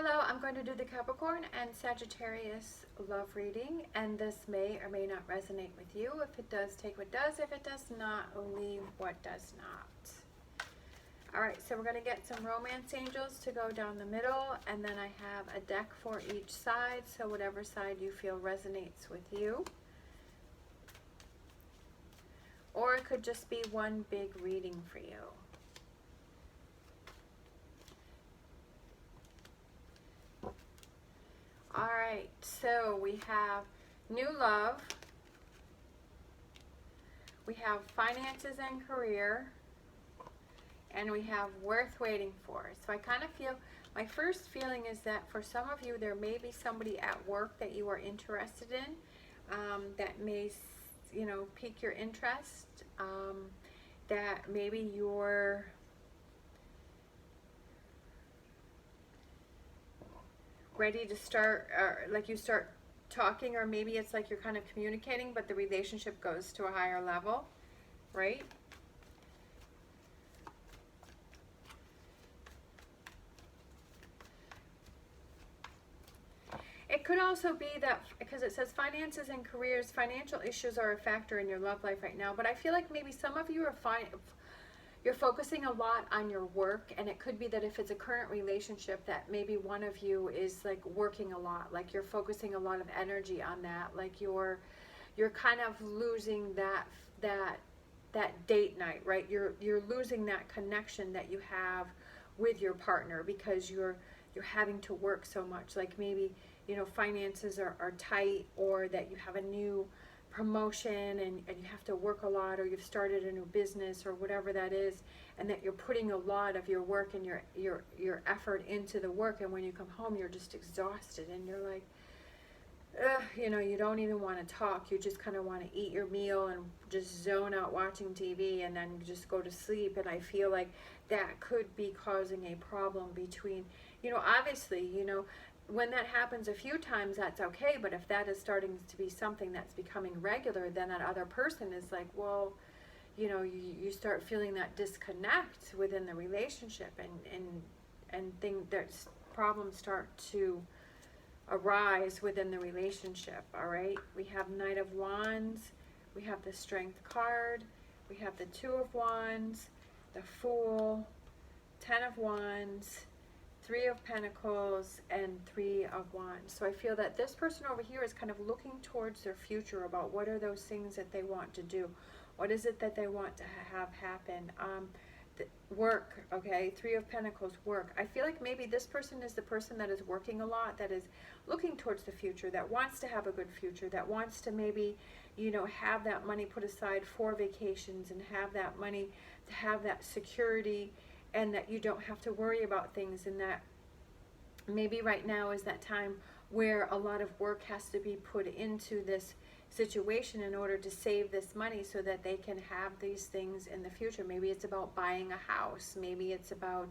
Hello, I'm going to do the Capricorn and Sagittarius love reading, and this may or may not resonate with you. If it does, take what does. If it does not, leave what does not. Alright, so we're going to get some romance angels to go down the middle, and then I have a deck for each side, so whatever side you feel resonates with you. Or it could just be one big reading for you. Alright, so we have new love, we have finances and career, and we have worth waiting for. So I kind of feel, my first feeling is that for some of you there may be somebody at work that you are interested in, that may, you know, pique your interest, that maybe you're ready to start, or like you start talking, or maybe it's like you're kind of communicating, but the relationship goes to a higher level, right? It could also be that, because it says finances and careers, financial issues are a factor in your love life right now, but I feel like maybe some of you are you're focusing a lot on your work, and it could be that if it's a current relationship that maybe one of you is like working a lot, like you're focusing a lot of energy on that, like you're kind of losing that date night, right? You're losing that connection that you have with your partner because you're having to work so much. Like maybe, you know, finances are tight, or that you have a new promotion and you have to work a lot, or you've started a new business or whatever that is, and that you're putting a lot of your work and your effort into the work, and when you come home you're just exhausted and you're like, ugh, you know, you don't even want to talk. You just kind of want to eat your meal and just zone out watching TV and then just go to sleep. And I feel like that could be causing a problem between, you know, obviously, you know, when that happens a few times, that's okay, but if that is starting to be something that's becoming regular, then that other person is like, well, you know, you start feeling that disconnect within the relationship, and there's problems start to arise within the relationship. All right, we have Knight of Wands, we have the Strength card, we have the Two of Wands, the Fool, Ten of Wands, Three of Pentacles, and Three of Wands. So I feel that this person over here is kind of looking towards their future about what are those things that they want to do. What is it that they want to have happen? Work, okay? Three of Pentacles, work. I feel like maybe this person is the person that is working a lot, that is looking towards the future, that wants to have a good future, that wants to maybe, you know, have that money put aside for vacations and have that money to have that security, and that you don't have to worry about things, and that maybe right now is that time where a lot of work has to be put into this situation in order to save this money so that they can have these things in the future. Maybe it's about buying a house. Maybe it's about,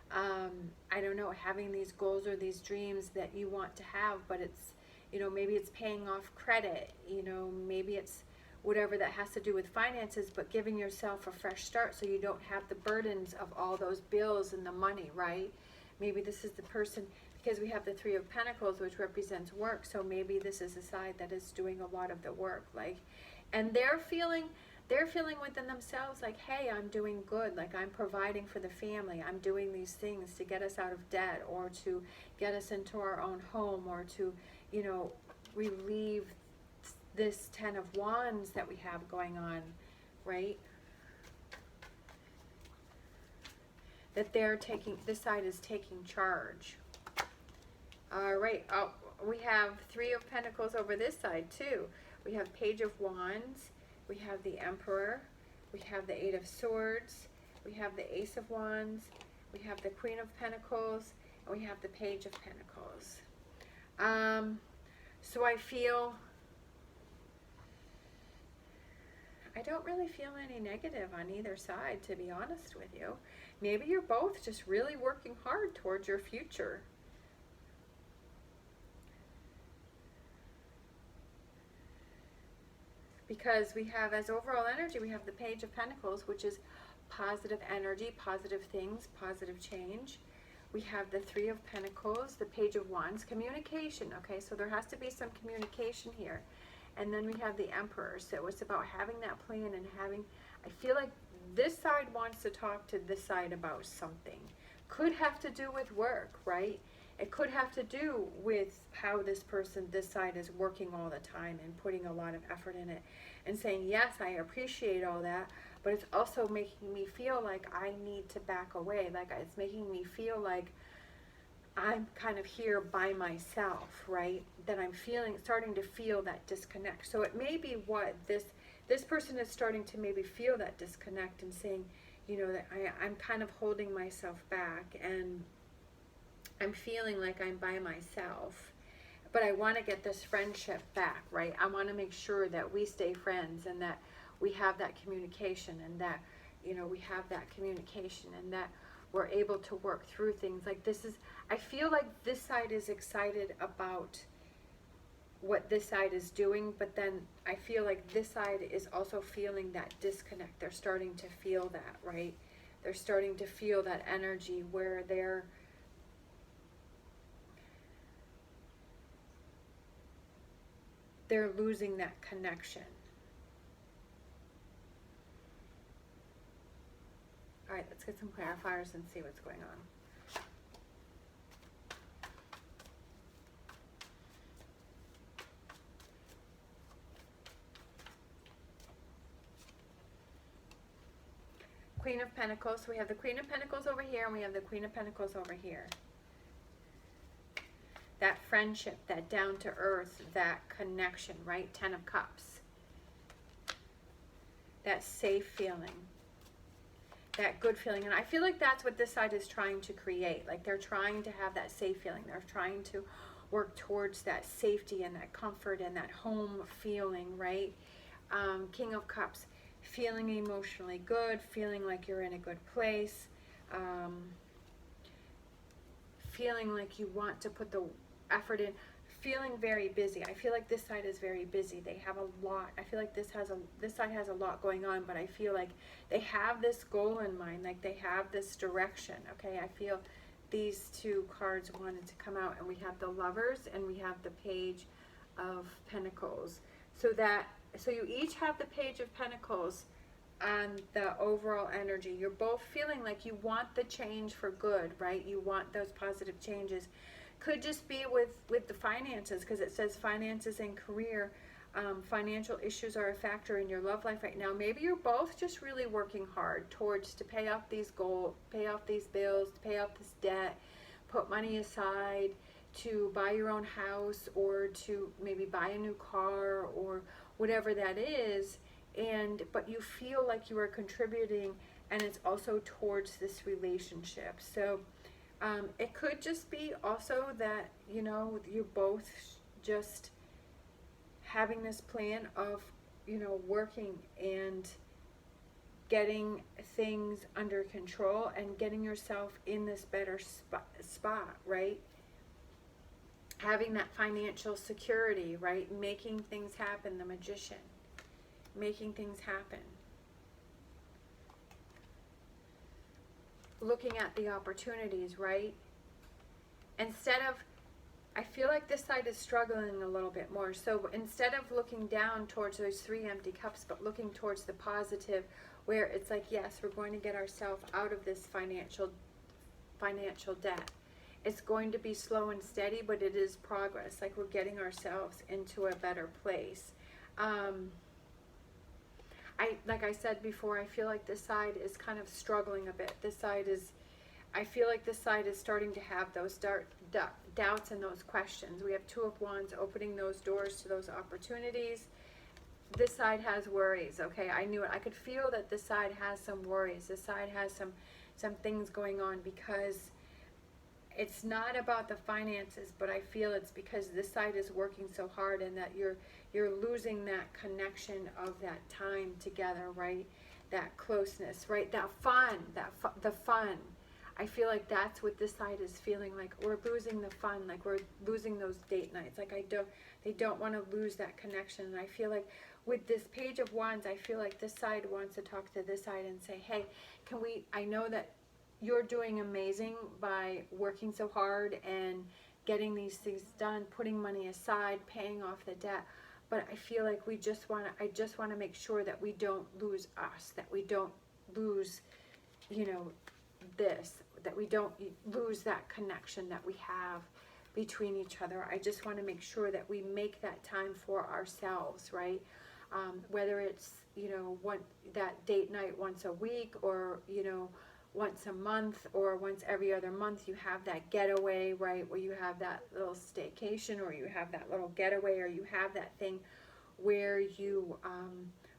I don't know, having these goals or these dreams that you want to have, but it's, you know, maybe it's paying off credit, you know, maybe it's whatever that has to do with finances, but giving yourself a fresh start so you don't have the burdens of all those bills and the money, right? Maybe this is the person, because we have the Three of Pentacles, which represents work, so maybe this is the side that is doing a lot of the work, like, and they're feeling within themselves like, hey, I'm doing good, like I'm providing for the family, I'm doing these things to get us out of debt, or to get us into our own home, or to, you know, relieve this Ten of Wands that we have going on, right? That they're taking, this side is taking charge. All right, oh, we have Three of Pentacles over this side too. We have Page of Wands, we have the Emperor, we have the Eight of Swords, we have the Ace of Wands, we have the Queen of Pentacles, and we have the Page of Pentacles. So I don't really feel any negative on either side, to be honest with you. Maybe you're both just really working hard towards your future. Because we have, as overall energy, we have the Page of Pentacles, which is positive energy, positive things, positive change. We have the Three of Pentacles, the Page of Wands, communication. Okay, so there has to be some communication here. And then we have the Emperor. So it's about having that plan and having, I feel like this side wants to talk to this side about something. Could have to do with work, right? It could have to do with how this person, this side, is working all the time and putting a lot of effort in it and saying, yes, I appreciate all that, but it's also making me feel like I need to back away. Like it's making me feel like I'm kind of here by myself, right? That I'm starting to feel that disconnect. So it may be what this person is starting to maybe feel that disconnect and saying, you know, that I'm kind of holding myself back and I'm feeling like I'm by myself, but I want to get this friendship back, right? I want to make sure that we stay friends and that we have that communication and that, you know, we have that communication and that we're able to work through things. Like this is, I feel like this side is excited about what this side is doing, but then I feel like this side is also feeling that disconnect. They're starting to feel that, right? They're starting to feel that energy where they're losing that connection. All right, let's get some clarifiers and see what's going on. Queen of Pentacles. So we have the Queen of Pentacles over here and we have the Queen of Pentacles over here. That friendship, that down to earth, that connection, right? 10 of Cups. That safe feeling. That good feeling. And I feel like that's what this side is trying to create. Like they're trying to have that safe feeling. They're trying to work towards that safety and that comfort and that home feeling, right? King of Cups. Feeling emotionally good. Feeling like you're in a good place. Feeling like you want to put the effort in, feeling very busy. I feel like this side is very busy. They have a lot. I feel like this side has a lot going on, but I feel like they have this goal in mind, like they have this direction. Okay, I feel these two cards wanted to come out, and we have the Lovers and we have the Page of Pentacles. So you each have the Page of Pentacles and the overall energy. You're both feeling like you want the change for good, right? You want those positive changes. Could just be with the finances, because it says finances and career. Financial issues are a factor in your love life right now. Maybe you're both just really working hard towards to pay off these goals, pay off these bills, to pay off this debt, put money aside to buy your own house or to maybe buy a new car or whatever that is. But you feel like you are contributing, and it's also towards this relationship. So it could just be also that, you know, you're both just having this plan of, you know, working and getting things under control and getting yourself in this better spot, right? Having that financial security, right? Making things happen, the Magician. Making things happen. Looking at the opportunities, right? Instead of, I feel like this side is struggling a little bit more. So instead of looking down towards those 3 empty cups, but looking towards the positive, where it's like, yes, we're going to get ourselves out of this financial debt. It's going to be slow and steady, but it is progress. Like we're getting ourselves into a better place. Like I said before, I feel like this side is kind of struggling a bit. I feel like this side is starting to have those doubts and those questions. We have 2 of Wands opening those doors to those opportunities. This side has worries, okay? I knew it. I could feel that this side has some worries. This side has some things going on, because it's not about the finances, but I feel it's because this side is working so hard, and that you're losing that connection of that time together, right? That closeness, right? That fun, the fun. I feel like that's what this side is feeling like. We're losing the fun, like we're losing those date nights. Like they don't want to lose that connection. And I feel like with this Page of Wands, I feel like this side wants to talk to this side and say, hey, I know that you're doing amazing by working so hard and getting these things done, putting money aside, paying off the debt. But I feel like I just want to make sure that we don't lose us, that we don't lose, you know, that we don't lose that connection that we have between each other. I just want to make sure that we make that time for ourselves, right? Whether it's, you know, that date night once a week, or, you know, once a month, or once every other month, you have that getaway, right, where you have that little staycation, or you have that little getaway, or you have that thing where you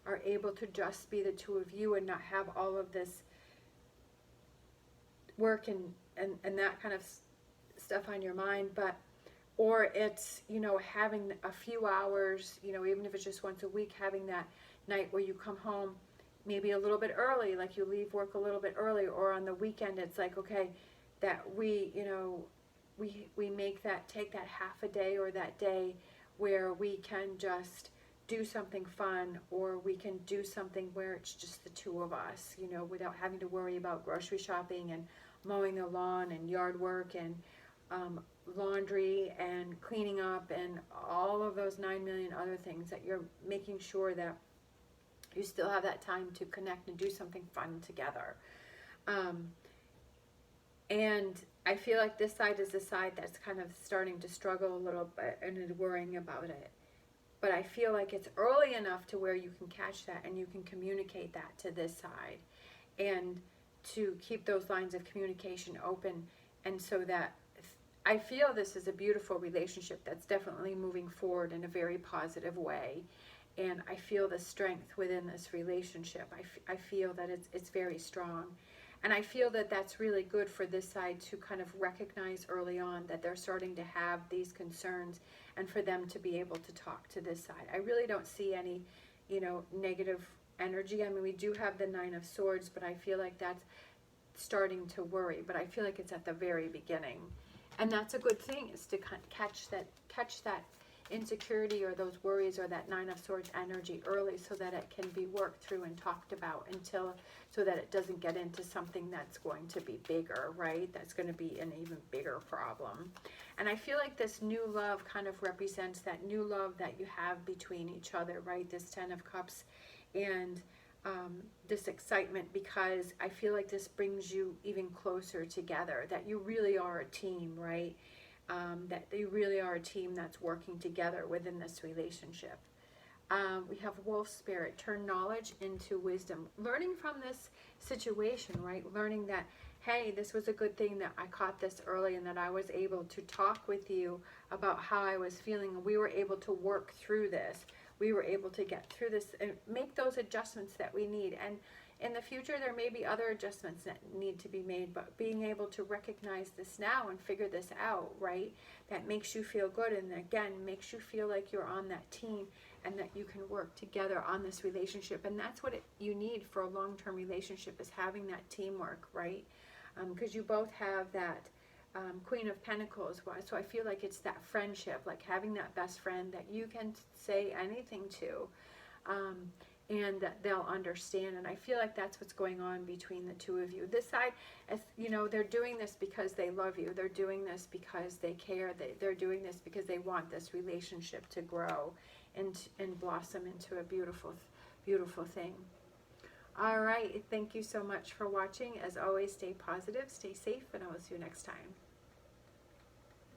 are able to just be the two of you and not have all of this work and that kind of stuff on your mind. But or it's, you know, having a few hours, you know, even if it's just once a week, having that night where you come home maybe a little bit early, like you leave work a little bit early, or on the weekend it's like, okay, that we, you know, we make that, take that half a day or that day where we can just do something fun, or we can do something where it's just the two of us, you know, without having to worry about grocery shopping and mowing the lawn and yard work and laundry and cleaning up and all of those 9 million other things, that you're making sure that you still have that time to connect and do something fun together. And I feel like this side is the side that's kind of starting to struggle a little bit and is worrying about it. But I feel like it's early enough to where you can catch that and you can communicate that to this side, and to keep those lines of communication open. And so that I feel this is a beautiful relationship that's definitely moving forward in a very positive way. And I feel the strength within this relationship. I feel that it's very strong. And I feel that that's really good for this side to kind of recognize early on that they're starting to have these concerns, and for them to be able to talk to this side. I really don't see any, you know, negative energy. I mean, we do have the 9 of Swords, but I feel like that's starting to worry. But I feel like it's at the very beginning. And that's a good thing, is to catch that insecurity or those worries or that 9 of Swords energy early, so that it can be worked through and talked about so that it doesn't get into something that's going to be bigger, right? That's going to be an even bigger problem. And I feel like this new love kind of represents that new love that you have between each other, right? This 10 of Cups and this excitement, because I feel like this brings you even closer together, that you really are a team, right? That you really are a team that's working together within this relationship. We have Wolf Spirit, turn knowledge into wisdom. Learning from this situation, right? Learning that, hey, this was a good thing that I caught this early, and that I was able to talk with you about how I was feeling, and we were able to work through this. We were able to get through this and make those adjustments that we need. And in the future, there may be other adjustments that need to be made, but being able to recognize this now and figure this out, right? That makes you feel good, and again, makes you feel like you're on that team and that you can work together on this relationship. And that's what you need for a long-term relationship, is having that teamwork, right? Because you both have that Queen of Pentacles. So I feel like it's that friendship, like having that best friend that you can say anything to. And that they'll understand. And I feel like that's what's going on between the two of you. This side, as you know, they're doing this because they love you. They're doing this because they care. They're doing this because they want this relationship to grow and blossom into a beautiful, beautiful thing. All right. Thank you so much for watching. As always, stay positive, stay safe, and I will see you next time.